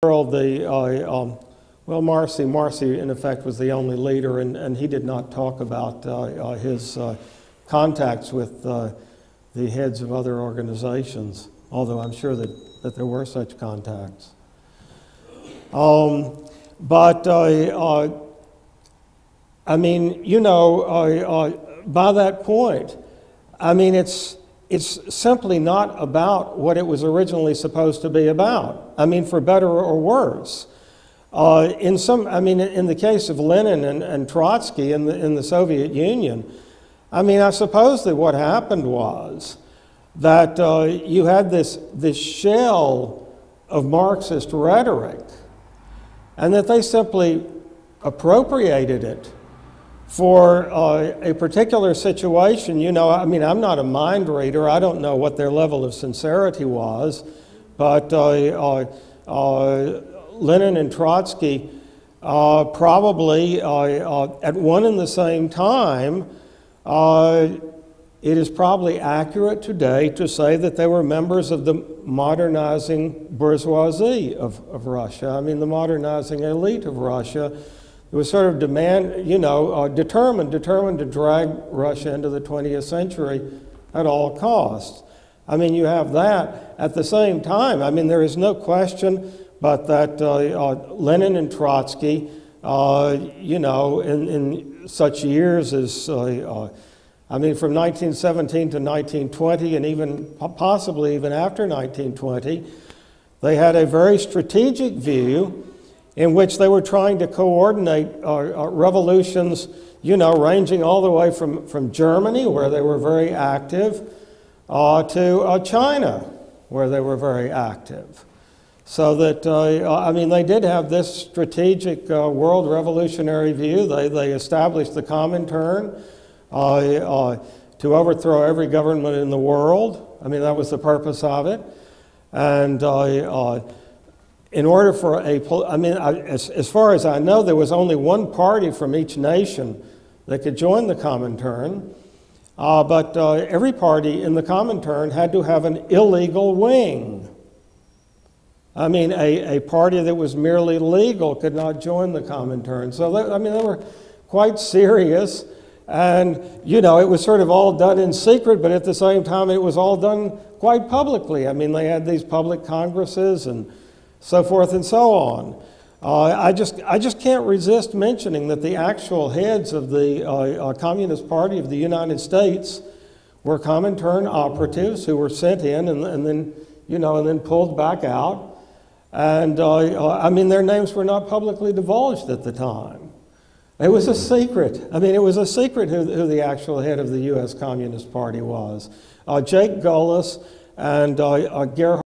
world, well, Marcy in effect was the only leader, and he did not talk about his contacts with the heads of other organizations, although I'm sure that there were such contacts. I mean, you know, by that point, I mean, it's simply not about what it was originally supposed to be about. I mean, for better or worse. I mean, in the case of Lenin and Trotsky in the Soviet Union, I mean, I suppose that what happened was that you had this shell of Marxist rhetoric, and that they simply appropriated it for a particular situation. You know, I mean, I'm not a mind reader. I don't know what their level of sincerity was, but Lenin and Trotsky probably at one and the same time, it is probably accurate today to say that they were members of the modernizing bourgeoisie of Russia. I mean, the modernizing elite of Russia. It was sort of determined to drag Russia into the 20th century at all costs. I mean, you have that. At the same time, I mean, there is no question but that Lenin and Trotsky, you know, in such years as, I mean, from 1917 to 1920, and even possibly even after 1920, they had a very strategic view in which they were trying to coordinate revolutions, you know, ranging all the way from Germany, where they were very active, to China, where they were very active. So that, I mean, they did have this strategic world revolutionary view. They established the Comintern to overthrow every government in the world. I mean, that was the purpose of it. And in order for as far as I know, there was only one party from each nation that could join the Comintern, but every party in the Comintern had to have an illegal wing. I mean, a party that was merely legal could not join the Comintern. So, I mean, they were quite serious, and, you know, it was sort of all done in secret, but at the same time, it was all done quite publicly. I mean, they had these public congresses and so forth and so on. I just can't resist mentioning that the actual heads of the Communist Party of the United States were Comintern operatives who were sent in and then, you know, and then pulled back out. And I mean, their names were not publicly divulged at the time. It was a secret. I mean, it was a secret who the actual head of the U.S. Communist Party was. Jake Gullis and Gerhard